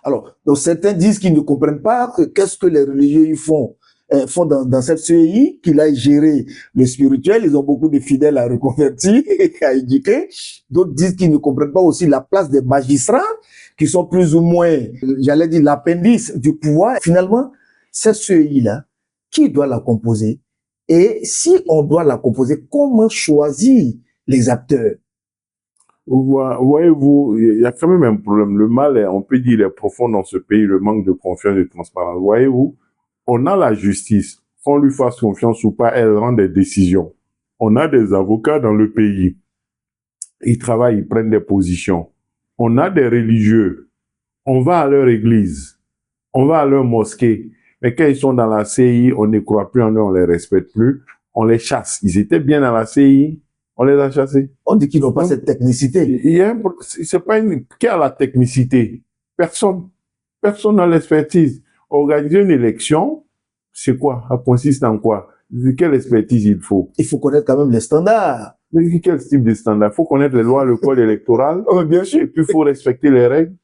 Alors, donc certains disent qu'ils ne comprennent pas qu'est-ce que les religieux y font dans cette CEI, qu'il a géré le spirituel. Ils ont beaucoup de fidèles à reconvertir et à éduquer. D'autres disent qu'ils ne comprennent pas aussi la place des magistrats, qui sont plus ou moins, j'allais dire, l'appendice du pouvoir. Finalement, cette CEI-là, qui doit la composer? Et si on doit la composer, comment choisir les acteurs? Voyez-vous, il y a quand même un problème. Le mal, on peut dire, est profond dans ce pays, le manque de confiance et de transparence. Voyez-vous, on a la justice. Qu'on lui fasse confiance ou pas, elle rend des décisions. On a des avocats dans le pays. Ils travaillent, ils prennent des positions. On a des religieux. On va à leur église. On va à leur mosquée. Mais quand ils sont dans la CI, on ne croit plus en eux, on les respecte plus. On les chasse. Ils étaient bien dans la CI. On les a chassés. On dit qu'ils n'ont pas cette technicité. C'est pas qui a la technicité? Personne. Personne n'a l'expertise. Organiser une élection, c'est quoi? Ça consiste en quoi? Quelle expertise il faut? Il faut connaître quand même les standards. Mais quel type de standard? Il faut connaître les lois, le code électoral. Oh, bien sûr. Et puis il faut respecter les règles.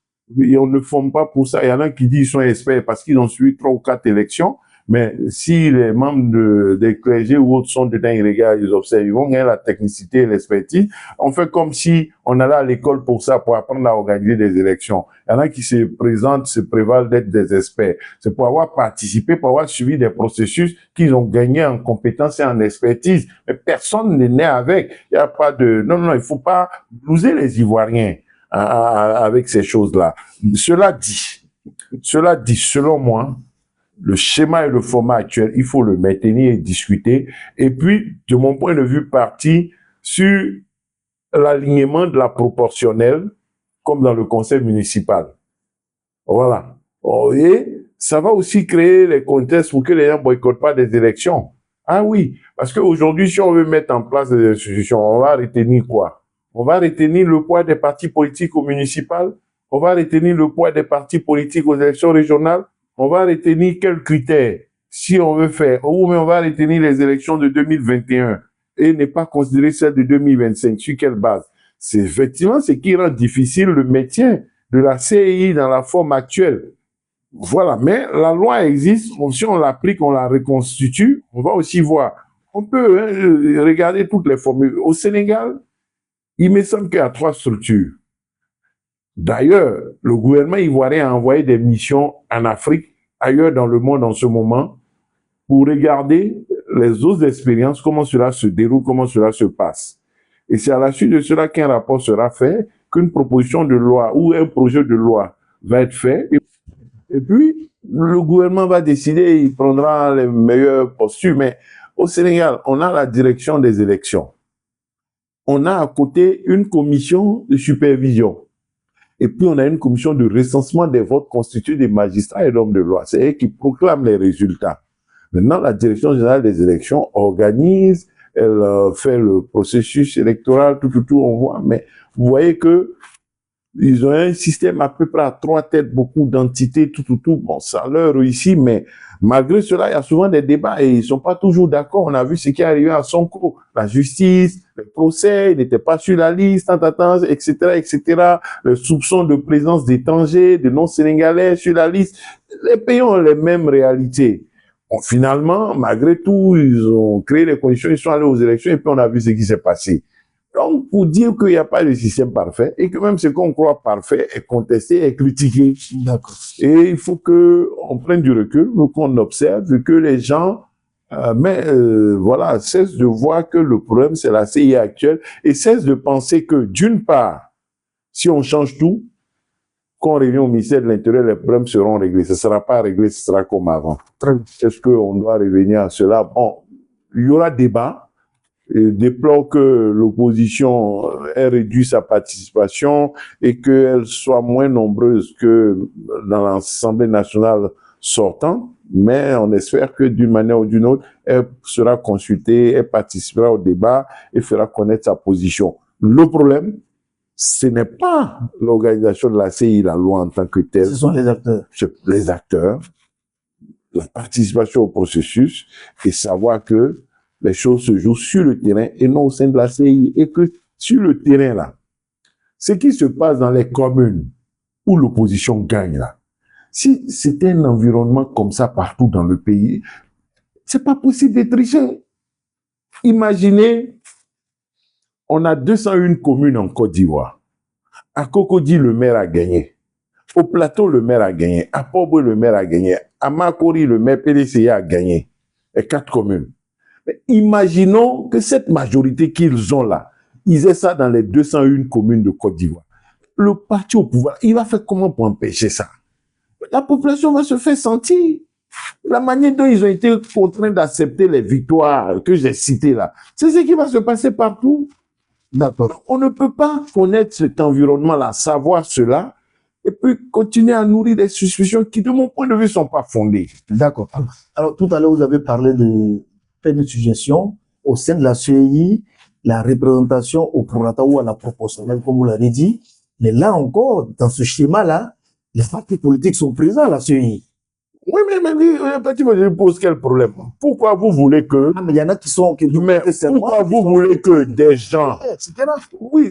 Et on ne forme pas pour ça. Il y en a qui disent qu'ils sont experts parce qu'ils ont suivi 3 ou 4 élections. Mais si les membres des clergés ou autres sont dedans, ils regardent, ils observent, ils vont gagner la technicité et l'expertise. On fait comme si on allait à l'école pour ça, pour apprendre à organiser des élections. Il y en a qui se présentent, se prévalent d'être des experts. C'est pour avoir participé, pour avoir suivi des processus qu'ils ont gagné en compétences et en expertise. Mais personne n'est né avec. Il n'y a pas de... Non, il faut pas blouser les Ivoiriens avec ces choses-là. Cela dit, selon moi, le schéma et le format actuel, il faut le maintenir et discuter. Et puis, de mon point de vue, partir sur l'alignement de la proportionnelle, comme dans le conseil municipal. Voilà. Et ça va aussi créer les contextes pour que les gens ne boycottent pas des élections. Ah oui, parce qu'aujourd'hui, si on veut mettre en place des institutions, on va retenir quoi? On va retenir le poids des partis politiques au municipal. On va retenir le poids des partis politiques aux élections régionales. On va retenir quels critères si on veut faire, ou mais on va retenir les élections de 2021 et ne pas considérer celles de 2025. Sur quelle base? C'est effectivement ce qui rend difficile le maintien de la CEI dans la forme actuelle. Voilà, mais la loi existe, si on l'applique, on la reconstitue, on va aussi voir. On peut regarder toutes les formules. Au Sénégal, il me semble qu'il y a 3 structures. D'ailleurs, le gouvernement ivoirien a envoyé des missions en Afrique, ailleurs dans le monde en ce moment, pour regarder les autres expériences, comment cela se déroule, comment cela se passe. Et c'est à la suite de cela qu'un rapport sera fait, qu'une proposition de loi ou un projet de loi va être fait. Et puis, le gouvernement va décider, il prendra les meilleures postures. Mais au Sénégal, on a la direction des élections. On a à côté une commission de supervision. Et puis, on a une commission de recensement des votes constituée des magistrats et d'hommes de loi. C'est eux qui proclament les résultats. Maintenant, la direction générale des élections organise, elle fait le processus électoral, tout, on voit. Mais vous voyez que ils ont un système à peu près à 3 têtes, beaucoup d'entités, tout. Bon, ça leur réussit, mais malgré cela, il y a souvent des débats et ils sont pas toujours d'accord. On a vu ce qui est arrivé à Sonko, la justice, le procès, il n'était pas sur la liste, etc. Les soupçons de présence d'étrangers, de non-sénégalais sur la liste. Les pays ont les mêmes réalités. Bon, finalement, malgré tout, ils ont créé les conditions, ils sont allés aux élections et puis on a vu ce qui s'est passé. Donc, pour dire qu'il n'y a pas de système parfait et que même ce qu'on croit parfait est contesté, est critiqué. D'accord. Et il faut qu'on prenne du recul, qu'on observe, que les gens, voilà, cessent de voir que le problème, c'est la CI actuelle et cessent de penser que, d'une part, si on change tout, quand on revient au ministère de l'Intérieur, les problèmes seront réglés. Ce ne sera pas réglé, ce sera comme avant. Est-ce qu'on doit revenir à cela? Bon, il y aura débat. Il déplore que l'opposition ait réduit sa participation et qu'elle soit moins nombreuse que dans l'Assemblée nationale sortante, mais on espère que d'une manière ou d'une autre, elle sera consultée, elle participera au débat et fera connaître sa position. Le problème, ce n'est pas l'organisation de la CI, la loi en tant que telle. Ce sont les acteurs. Les acteurs, la participation au processus et savoir que les choses se jouent sur le terrain et non au sein de la CI. Et que sur le terrain, là, ce qui se passe dans les communes où l'opposition gagne, là, Si c'était un environnement comme ça partout dans le pays, c'est pas possible d'être triché. Imaginez, on a 201 communes en Côte d'Ivoire. À Cocody, le maire a gagné. Au Plateau, le maire a gagné. À Port-Boué, le maire a gagné. À Makori, le maire PDCA a gagné. Et 4 communes. Mais imaginons que cette majorité qu'ils ont là, ils aient ça dans les 201 communes de Côte d'Ivoire. Le parti au pouvoir, il va faire comment pour empêcher ça? La population va se faire sentir. La manière dont ils ont été contraints d'accepter les victoires que j'ai citées là, c'est ce qui va se passer partout. D'accord. On ne peut pas connaître cet environnement-là, savoir cela, et puis continuer à nourrir des suspicions qui, de mon point de vue, ne sont pas fondées. D'accord. Alors, tout à l'heure, vous avez parlé de faire une suggestion au sein de la CEI, la représentation au prorata ou à la proportionnelle, comme vous l'avez dit. Mais là encore, dans ce schéma-là, les partis politiques sont présents à la CEI. Oui, mais le parti politique pose quel problème? Pourquoi vous voulez que... Ah, mais il y en a qui sont... Mais pourquoi vous voulez que des gens... Oui,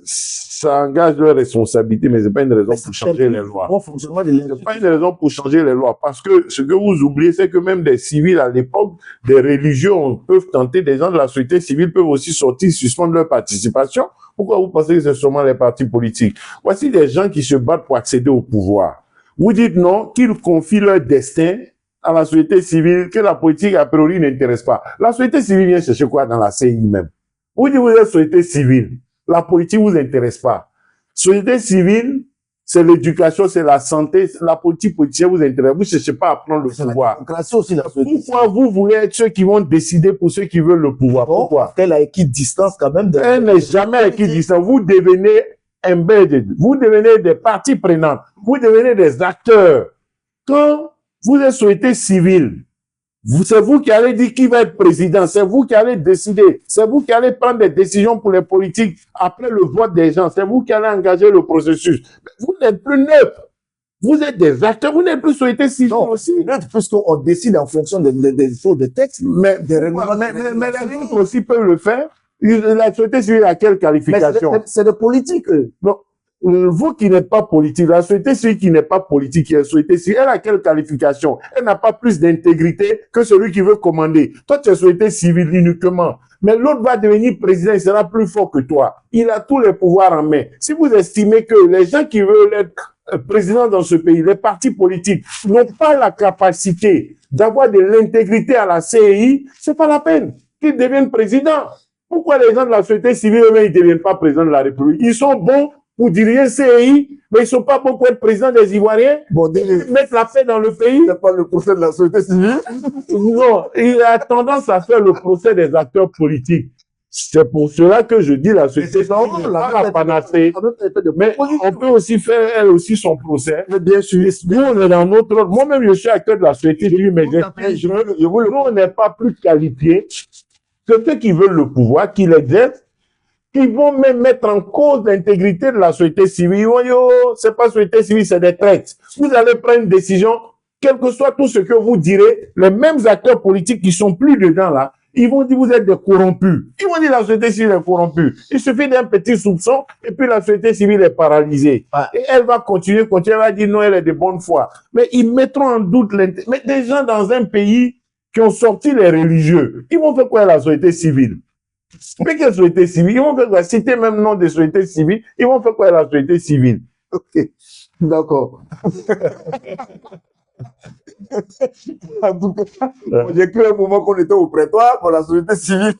ça engage leur responsabilité, mais c'est pas une raison pour changer les lois. C'est pas une raison pour changer les lois. Parce que ce que vous oubliez, c'est que même des civils à l'époque, des religions peuvent tenter, des gens de la société civile peuvent aussi sortir, suspendre leur participation. Pourquoi vous pensez que c'est seulement les partis politiques? Voici des gens qui se battent pour accéder au pouvoir. Vous dites non, qu'ils confient leur destin à la société civile, que la politique a priori n'intéresse pas. La société civile vient chercher quoi dans la CI même? Vous dites vous êtes société civile, la politique vous intéresse pas. Société civile, c'est l'éducation, c'est la santé, la politique politicienne vous intéresse. Vous cherchez pas à prendre le pouvoir. Pourquoi vous voulez être ceux qui vont décider pour ceux qui veulent le pouvoir? Pourquoi? Elle a équidistance quand même. Elle n'est jamais équidistante. Vous devenez embedded, vous devenez des parties prenantes, vous devenez des acteurs. Quand vous êtes société civile, c'est vous qui allez dire qui va être président, c'est vous qui allez décider, c'est vous qui allez prendre des décisions pour les politiques après le vote des gens, c'est vous qui allez engager le processus. Vous n'êtes plus neutre. Vous êtes des acteurs, vous n'êtes plus société civile aussi. Puisqu'on décide en fonction des textes, mais les autres aussi peuvent le faire. La société civile a quelle qualification? C'est de politique. Non. Vous qui n'êtes pas politique, la société civile qui n'est pas politique, qui est société civile, elle a quelle qualification? Elle n'a pas plus d'intégrité que celui qui veut commander. Toi, tu es société civile uniquement. Mais l'autre va devenir président, il sera plus fort que toi. Il a tous les pouvoirs en main. Si vous estimez que les gens qui veulent être président dans ce pays, les partis politiques, n'ont pas la capacité d'avoir de l'intégrité à la CEI, c'est pas la peine qu'ils deviennent présidents. Pourquoi les gens de la société civile, eux-mêmes, ils ne deviennent pas présidents de la République? Ils sont bons pour diriger CEI, mais ils ne sont pas bons pour être présidents des Ivoiriens. Bon, mettre la paix dans le pays. C'est pas le procès de la société civile. Non, il a tendance à faire le procès des acteurs politiques. C'est pour cela que je dis la société civile n'est pas la panacée. Mais on peut aussi faire, elle aussi, son procès. Mais bien sûr. Nous, on est dans notre rôle. Moi-même, je suis acteur de la société civile, mais nous, on n'est pas plus qualifiés que ceux qui veulent le pouvoir, qui l'exercent, qui vont même mettre en cause l'intégrité de la société civile. C'est pas société civile, c'est des traites. Vous allez prendre une décision, quel que soit tout ce que vous direz, les mêmes acteurs politiques qui sont plus dedans là, ils vont dire vous êtes des corrompus. Ils vont dire la société civile est corrompue. Il suffit d'un petit soupçon et puis la société civile est paralysée. Et elle va continuer, elle va dire non, elle est de bonne foi. Mais ils mettront en doute l'intérêt. Mais des gens dans un pays qui ont sorti les religieux, ils vont faire quoi à la société civile? Mais quelle société civile? Ils vont faire quoi? Citer même nom des sociétés civiles, ils vont faire quoi à la société civile? Ok, d'accord. En tout cas, j'ai cru un moment qu'on était au prétoire pour la société civile.